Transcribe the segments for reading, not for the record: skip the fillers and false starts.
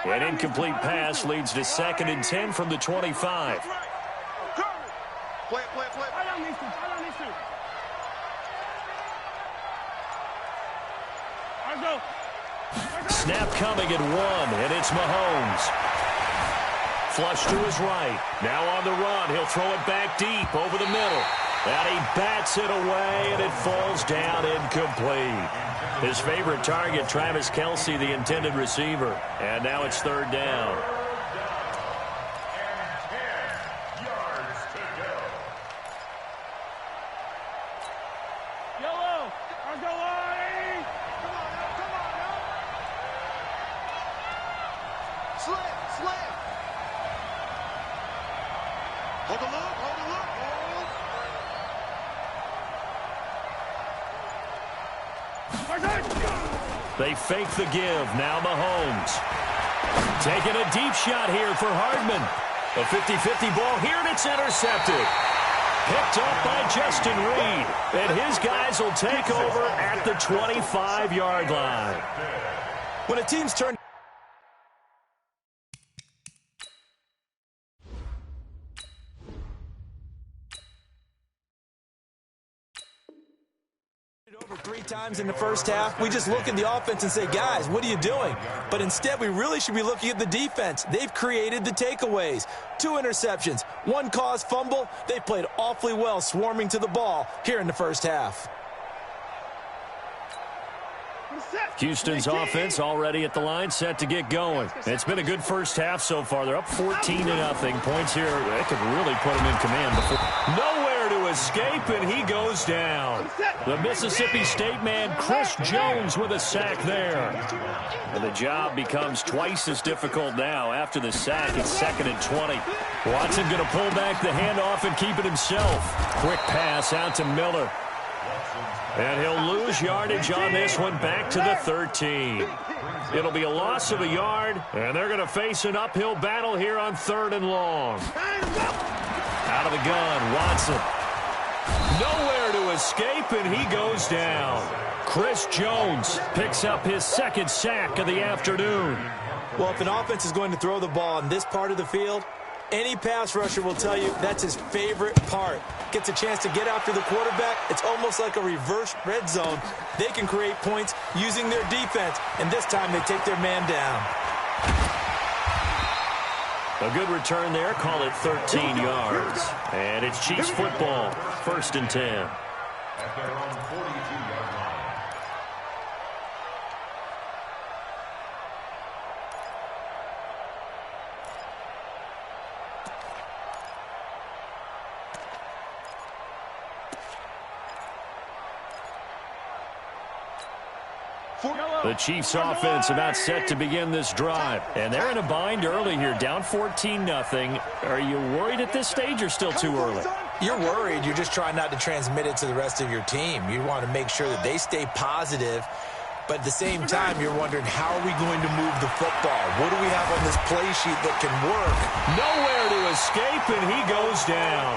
An incomplete pass leads to 2nd and 10 from the 25. Snap coming at 1, and it's Mahomes. Flush to his right. Now on the run. He'll throw it back deep over the middle. And he bats it away, and it falls down incomplete. His favorite target, Travis Kelce, the intended receiver. And now it's 3rd down. They fake the give. Now Mahomes. Taking a deep shot here for Hardman. A 50-50 ball here, and it's intercepted. Picked up by Justin Reed. And his guys will take over at the 25-yard line. When a team's turned over 3 times in the first half, we just look at the offense and say, guys, what are you doing? But instead, we really should be looking at the defense. They've created the takeaways. 2 interceptions, 1 caused fumble. They played awfully well swarming to the ball here in the first half. Houston's offense already at the line, set to get going. It's been a good first half so far. They're up 14-0. Points here, they could really put them in command before. Nowhere to escape, and he goes down. The Mississippi State man, Chris Jones, with a sack there. And the job becomes twice as difficult now. After the sack, it's 2nd and 20. Watson going to pull back the handoff and keep it himself. Quick pass out to Miller. And he'll lose yardage on this one, back to the 13. It'll be a loss of a yard, and they're going to face an uphill battle here on 3rd and long. Out of the gun, Watson. Nowhere to escape, and he goes down. Chris Jones picks up his 2nd sack of the afternoon. Well, if an offense is going to throw the ball in this part of the field, any pass rusher will tell you that's his favorite part. Gets a chance to get after the quarterback. It's almost like a reverse red zone. They can create points using their defense, and this time they take their man down. A good return there. Call it 13 yards. And it's Chiefs football. 1st and 10. The Chiefs offense about set to begin this drive. And they're in a bind early here, down 14-0. Are you worried at this stage or still too early? You're worried. You're just trying not to transmit it to the rest of your team. You want to make sure that they stay positive. But at the same time, you're wondering, how are we going to move the football? What do we have on this play sheet that can work? Nowhere to escape, and he goes down.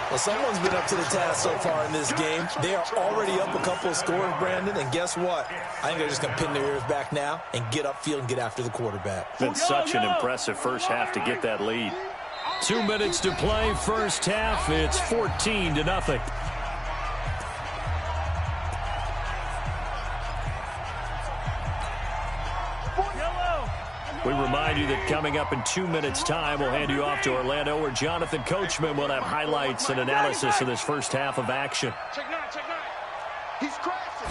Well, someone's been up to the task so far in this game. They are already up a couple of scores, Brandon, and guess what? I think they're just going to pin their ears back now and get upfield and get after the quarterback. Been such an impressive first half to get that lead. 2 minutes to play, first half. It's 14-0. We remind you that coming up in 2 minutes' time, we'll hand you off to Orlando, where Jonathan Coachman will have highlights and analysis of this first half of action. Check nine. He's crashing.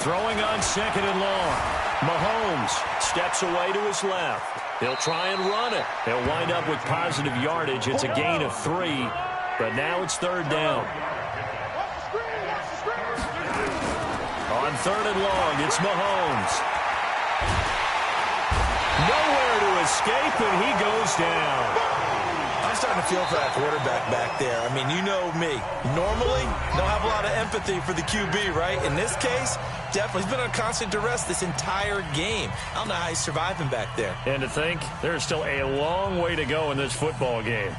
Throwing on 2nd and long. Mahomes steps away to his left. He'll try and run it. He'll wind up with positive yardage. It's a gain of 3, but now it's 3rd down. On 3rd and long, it's Mahomes. Nowhere to escape, and he goes down. I'm starting to feel for that quarterback back there. I mean, you know me. Normally, don't have a lot of empathy for the QB, right? In this case, definitely. He's been on constant duress this entire game. I don't know how he's surviving back there. And to think, there's still a long way to go in this football game.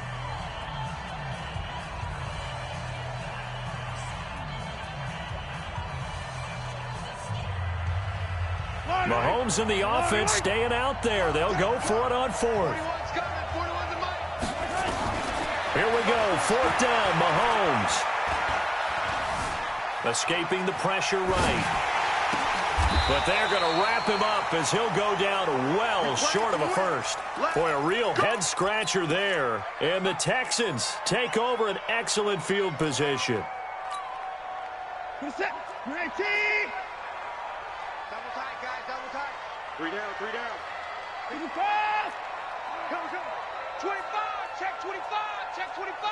Mahomes and the offense staying out there. They'll go for it on fourth. Here we go. Fourth down, Mahomes. Escaping the pressure right. But they're going to wrap him up as he'll go down well short of a first. Boy, a real head-scratcher there. And the Texans take over an excellent field position. Double tight, guys, double tight. 3 down, 3 down. 25. Come. 25, check 25, check 25.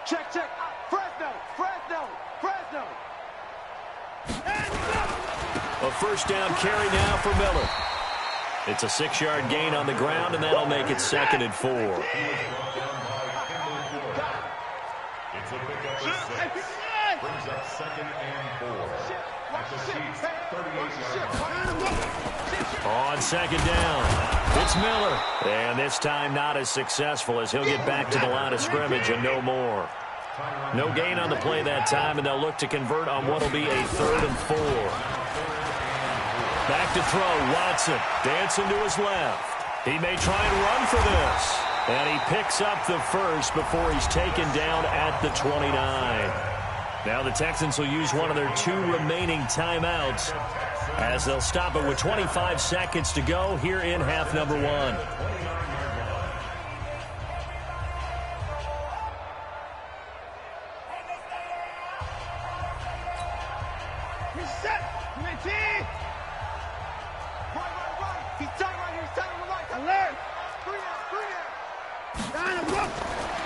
Check. Fresno. A first down carry now for Miller. It's a 6-yard gain on the ground, and that'll make it 2nd and 4. It's a pickup of 6. Brings up 2nd and 4. At the Chiefs' 38-yard line. On 2nd down, it's Miller. And this time not as successful as he'll get back to the line of scrimmage and no more. No gain on the play that time, and they'll look to convert on what will be a 3rd and 4. Back to throw, Watson, dancing to his left. He may try and run for this. And he picks up the first before he's taken down at the 29. Now the Texans will use one of their 2 remaining timeouts as they'll stop it with 25 seconds to go here in half number 1.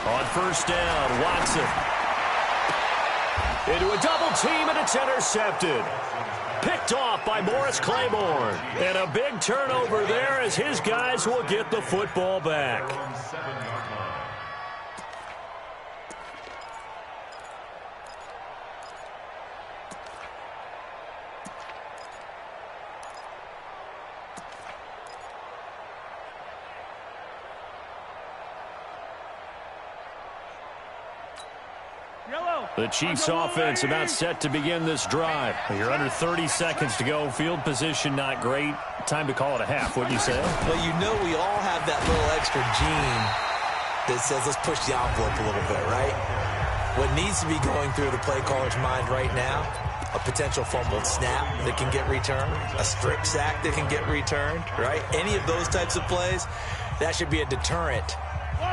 On first down, Watson. Into a double team, and it's intercepted. Picked off by Morris Claiborne. And a big turnover there as his guys will get the football back. The Chiefs offense about set to begin this drive. You're under 30 seconds to go. Field position not great. Time to call it a half, wouldn't you say? Well, you know we all have that little extra gene that says let's push the envelope a little bit, right? What needs to be going through the play caller's mind right now, a potential fumbled snap that can get returned, a strip sack that can get returned, right? Any of those types of plays, that should be a deterrent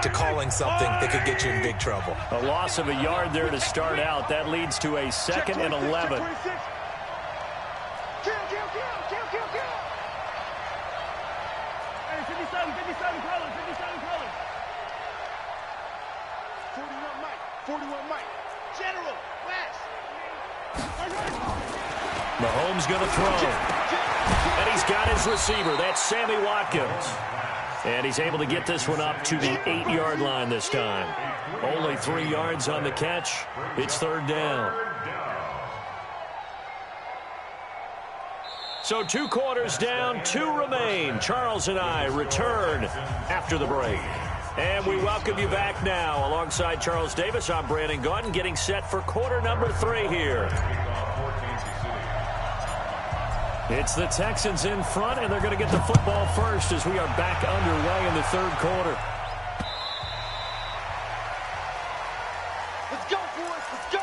to calling something that could get you in big trouble. A loss of a yard there to start out. That leads to a 2nd and 11. Kill. 57 colors. 41 Mike. General, West. Mahomes going to throw. And he's got his receiver. That's Sammy Watkins. And he's able to get this one up to the 8-yard line this time. Only 3 yards on the catch. It's 3rd down. So 2 quarters down, 2 remain. Charles and I return after the break. And we welcome you back now. Alongside Charles Davis, I'm Brandon Gaudin, getting set for quarter number 3 here. It's the Texans in front, and they're going to get the football first as we are back underway in the 3rd quarter. Let's go, boys. Let's go.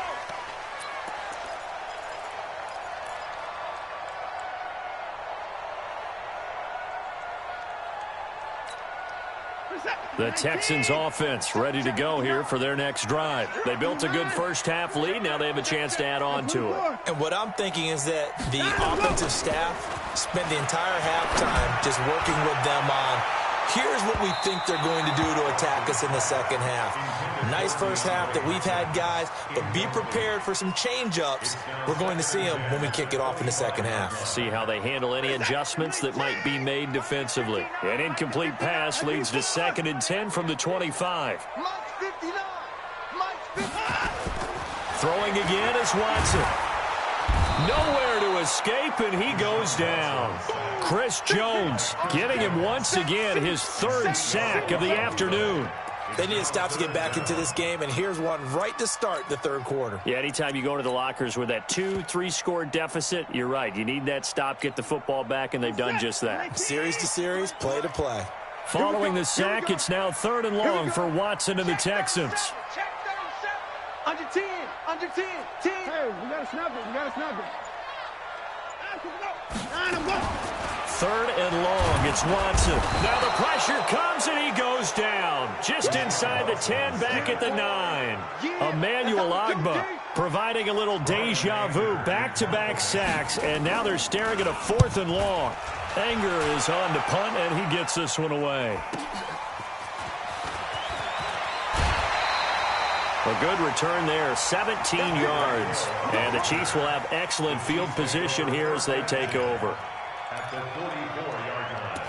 The Texans offense ready to go here for their next drive. They built a good first-half lead. Now they have a chance to add on to it. And what I'm thinking is that the offensive staff spent the entire halftime just working with them on, here's what we think they're going to do to attack us in the second half. Nice first half that we've had, guys, but be prepared for some change-ups. We're going to see them when we kick it off in the second half. See how they handle any adjustments that might be made defensively. An incomplete pass leads to 2nd and 10 from the 25. Mike's 59. Mike's 59. Throwing again is Watson. Nowhere to escape, and he goes down. Chris Jones getting him once again his 3rd sack of the afternoon. They need a stop to get back into this game, and here's one right to start the third quarter. Yeah, anytime you go into the lockers with that 2-3 score deficit, you're right. You need that stop, get the football back, and they've done just that. Series to series, play to play. Following the sack, it's now 3rd and long for Watson and the Texans. Under 10, under 10, 10. Hey, we got to snap it, we got to snap it. 3rd and long, it's Watson. Now the pressure comes and he goes down. Just inside the 10, back at the 9. Emmanuel Ogbah providing a little deja vu, back-to-back sacks, and now they're staring at a 4th and long. Anger is on to punt, and he gets this one away. A good return there, 17 yards. And the Chiefs will have excellent field position here as they take over. At the 44-yard line.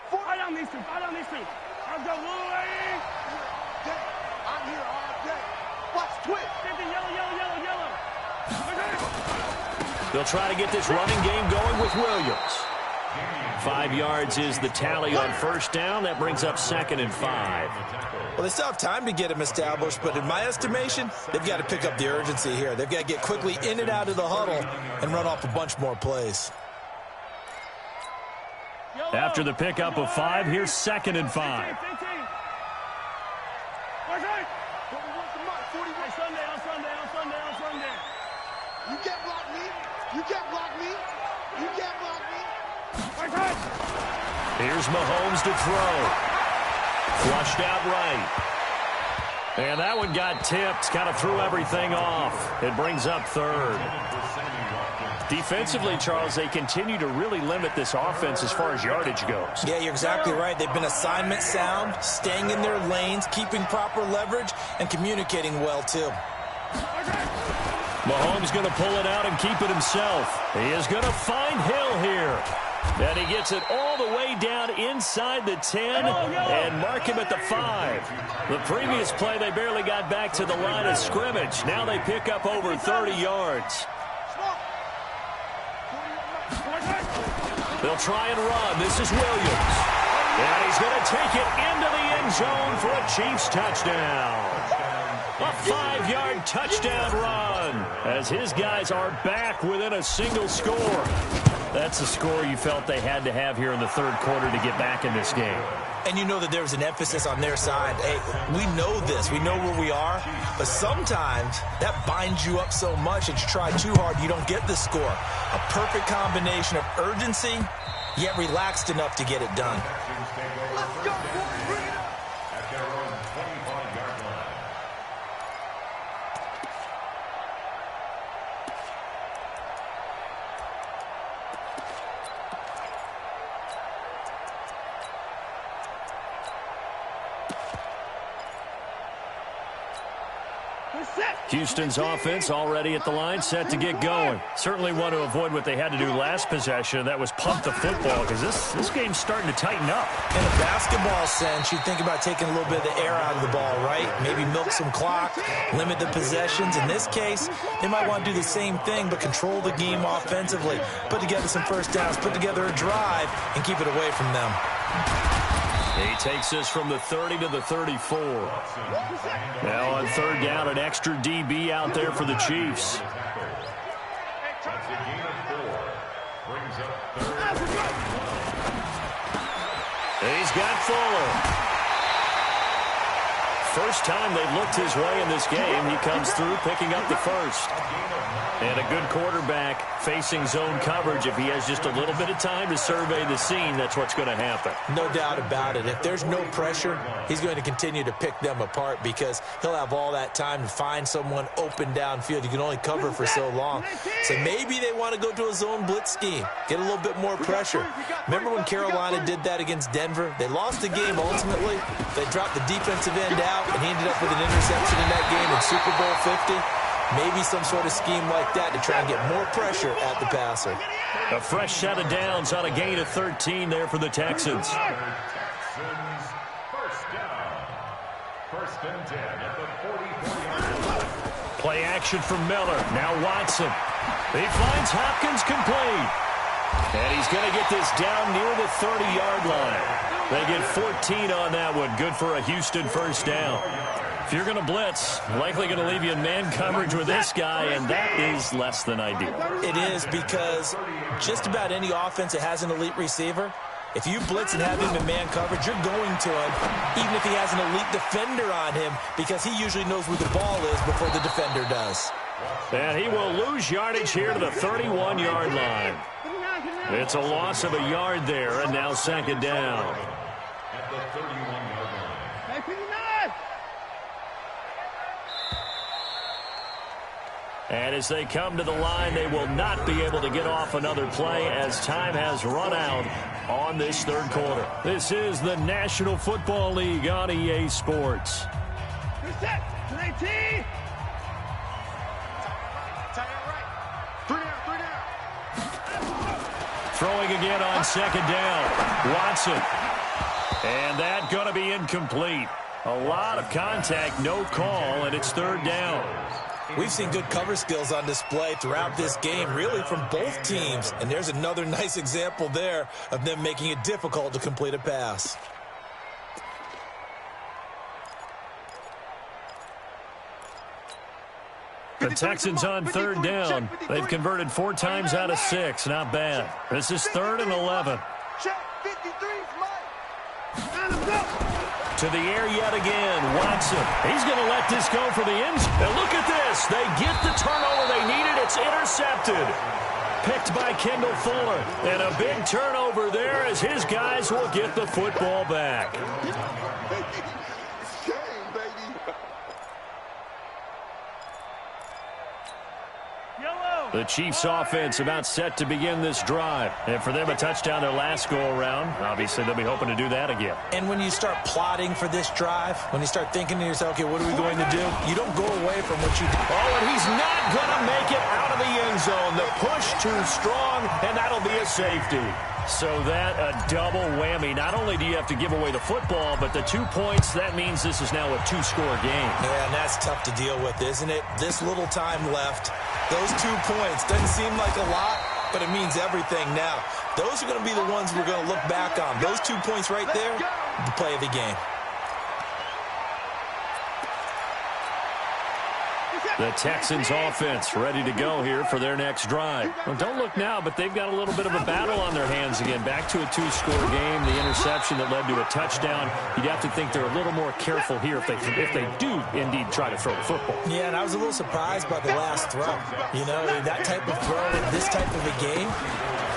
Fire down these two, fire down these two. Let's go, Louie. I'm here all day. Watch twitch. Yellow, yellow, yellow, yellow. They'll try to get this running game going with Williams. 5 yards is the tally on first down. That brings up 2nd and 5. Well, they still have time to get him established, but in my estimation, they've got to pick up the urgency here. They've got to get quickly in and out of the huddle and run off a bunch more plays. After the pickup of 5, here's 2nd and 5. You can't block me. You can't block me. You can't block me. Here's Mahomes to throw. Flushed out right. And that one got tipped. Kind of threw everything off. It brings up 3rd. Defensively, Charles, they continue to really limit this offense as far as yardage goes. Yeah, you're exactly right. They've been assignment sound, staying in their lanes, keeping proper leverage, and communicating well, too. Mahomes going to pull it out and keep it himself. He is going to find Hill here. And he gets it all the way down inside the 10 and mark him at the 5. The previous play, they barely got back to the line of scrimmage. Now they pick up over 30 yards. They'll try and run. This is Williams. And he's going to take it into the end zone for a Chiefs touchdown. A 5-yard touchdown run as his guys are back within a single score. That's a score you felt they had to have here in the third quarter to get back in this game. And you know that there was an emphasis on their side. Hey, we know this. We know where we are. But sometimes that binds you up so much that you try too hard, you don't get the score. A perfect combination of urgency, yet relaxed enough to get it done. Let's go, boys. Bring it up. At their own 25-yard line. Houston's offense already at the line, set to get going. Certainly want to avoid what they had to do last possession. That was punt the football, because this game's starting to tighten up. In a basketball sense, you think about taking a little bit of the air out of the ball, right? Maybe milk some clock, limit the possessions. In this case, they might want to do the same thing, but control the game offensively. Put together some first downs, put together a drive, and keep it away from them. He takes this from the 30 to the 34. Now on third down, an extra DB out there for the Chiefs. That's a gain of 4. Brings up third. He's got Fuller. First time they've looked his way in this game. He comes through picking up the first. And a good quarterback facing zone coverage. If he has just a little bit of time to survey the scene, that's what's going to happen. No doubt about it. If there's no pressure, he's going to continue to pick them apart because he'll have all that time to find someone open downfield. You can only cover for so long. So maybe they want to go to a zone blitz scheme, get a little bit more pressure. Remember when Carolina did that against Denver? They lost the game ultimately. They dropped the defensive end out, and he ended up with an interception in that game in Super Bowl 50. Maybe some sort of scheme like that to try and get more pressure at the passer. A fresh set of downs on a gain of 13 there for the Texans. Texans first down. First and 10 at the 44-yard line. Play action from Miller. Now Watson. He finds Hopkins complete. And he's going to get this down near the 30-yard line. They get 14 on that one. Good for a Houston first down. If you're going to blitz, likely going to leave you in man coverage with this guy, and that is less than ideal. It is, because just about any offense that has an elite receiver, if you blitz and have him in man coverage, you're going to him, even if he has an elite defender on him, because he usually knows where the ball is before the defender does. And he will lose yardage here to the 31-yard line. It's a loss of a yard there, and now second down. At the 31-yard line. And as they come to the line, they will not be able to get off another play as time has run out on this third quarter. This is the National Football League on EA Sports. Reset. 19. Throwing again on second down. Watson. And that going to be incomplete. A lot of contact, no call, and it's third down. We've seen good cover skills on display throughout this game, really from both teams. And there's another nice example there of them making it difficult to complete a pass. The Texans on third down. They've converted 4 times out of 6. Not bad. This is 3rd and 11. To the air yet again. Watson. He's going to let this go for the end zone. And look at this. They get the turnover they needed. It's intercepted. Picked by Kendall Fuller. And a big turnover there as his guys will get the football back. The Chiefs offense about set to begin this drive. And for them, a touchdown their last go-around. Obviously, they'll be hoping to do that again. And when you start plotting for this drive, when you start thinking to yourself, okay, what are we going to do? You don't go away from what you do. Oh, and he's not going to make it out of the end zone. The push too strong, and that'll be a safety. So that a double whammy. Not only do you have to give away the football, but the 2 points, that means this is now a 2-score game. Yeah, and that's tough to deal with, isn't it? This little time left. Those 2 points doesn't seem like a lot, but it means everything now. Those are going to be the ones we're going to look back on. Those 2 points right there, the play of the game. The Texans offense ready to go here for their next drive. Well, don't look now, but they've got a little bit of a battle on their hands again. Back to a 2-score game. The interception that led to a touchdown. You'd have to think they're a little more careful here if they do indeed try to throw the football. Yeah, and I was a little surprised by the last throw. You know, that type of throw in this type of a game,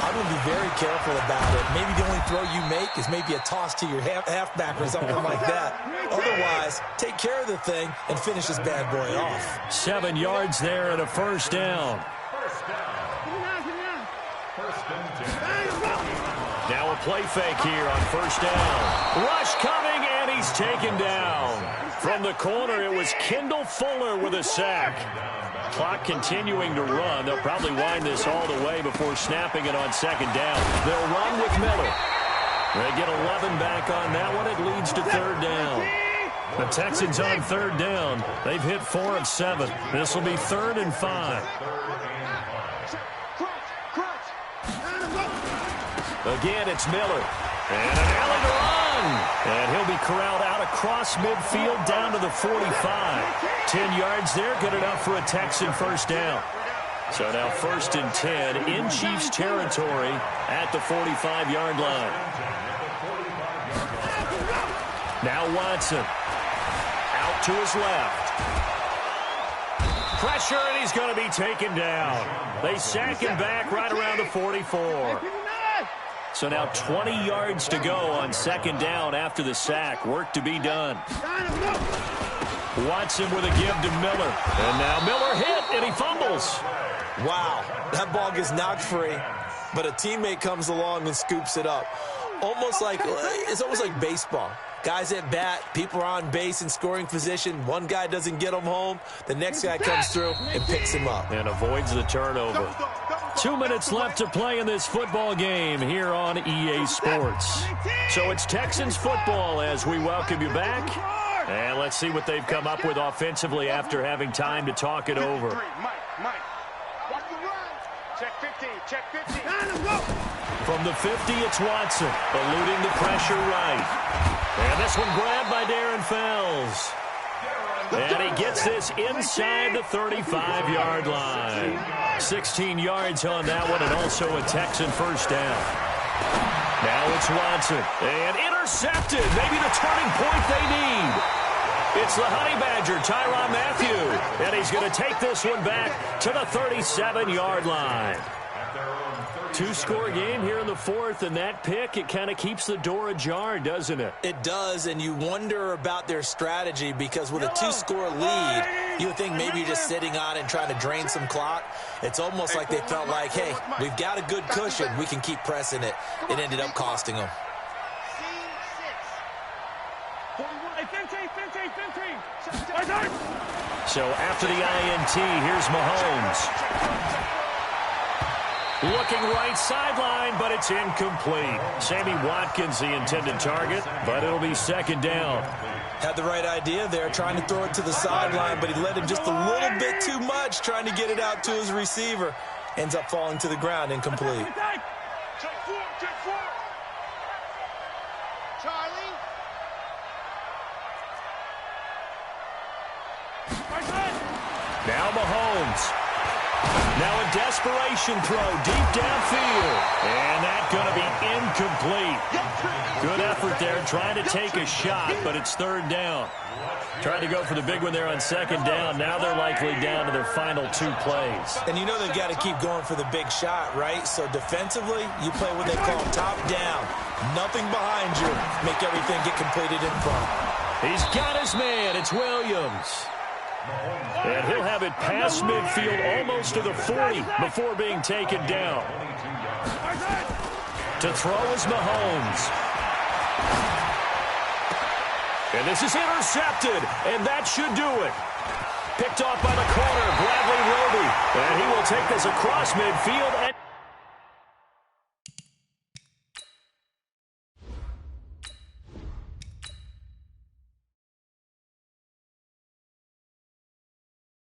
I'm going to be very careful about it. Maybe the only throw you make is maybe a toss to your halfback or something like that. Otherwise, take care of the thing and finish this bad boy off. 7 yards there and a first down. Now a play fake here on first down. Rush coming, and he's taken down. From the corner, it was Kendall Fuller with a sack. Clock continuing to run. They'll probably wind this all the way before snapping it on second down. They'll run with Miller. They get 11 back on that one. It leads to third down. The Texans on third down. They've hit 4 of 7. This will be 3rd and 5. Again, it's Miller. And an alley to run. And he'll be corralled out across midfield down to the 45. 10 yards there, good enough for a Texan first down. So now 1st and 10 in Chiefs territory at the 45-yard line. Now Watson. Out to his left. Pressure, and he's going to be taken down. They sack him back right around the 44. So now 20 yards to go on second down after the sack. Work to be done. Watson with a give to Miller. And now Miller hit, and he fumbles. Wow, that ball gets knocked free, but a teammate comes along and scoops it up. It's almost like baseball. Guys at bat, people are on base in scoring position. One guy doesn't get him home. The next guy comes through and picks him up. And avoids the turnover. 2 minutes left to play in this football game here on EA Sports. So it's Texans football as we welcome you back. And let's see what they've come up with offensively after having time to talk it over. Mike, watch the run. Check 15. Check 15. From the 50, it's Watson, eluding the pressure right. And this one grabbed by Darren Fells. And he gets this inside the 35-yard line. 16 yards on that one, and also a Texan first down. Now it's Watson, and intercepted. Maybe the turning point they need. It's the Honey Badger, Tyrann Mathieu, and he's going to take this one back to the 37-yard line. Two-score game here in the fourth, and that pick, it kind of keeps the door ajar, doesn't it? It does, and you wonder about their strategy because with a two-score lead, you would think maybe you're just sitting on and trying to drain some clock. It's almost like they felt like, hey, we've got a good cushion. We can keep pressing it. It ended up costing them. So after the INT, here's Mahomes. Looking right sideline, but it's incomplete. Sammy Watkins, the intended target, but it'll be second down. Had the right idea there, trying to throw it to the sideline, but he led him just a little bit too much, trying to get it out to his receiver. Ends up falling to the ground, incomplete. Check four. Charlie. Now Mahomes. Now a desperation throw deep downfield. And that's going to be incomplete. Good effort there trying to take a shot, but it's third down. Trying to go for the big one there on second down. Now they're likely down to their final two plays. And you know they've got to keep going for the big shot, right? So defensively, you play what they call top down. Nothing behind you. Make everything get completed in front. He's got his man. It's Williams. And he'll have it past midfield almost to the 40 before being taken down. To throw is Mahomes. And this is intercepted, and that should do it. Picked off by the corner, Bradley Roby. And he will take this across midfield and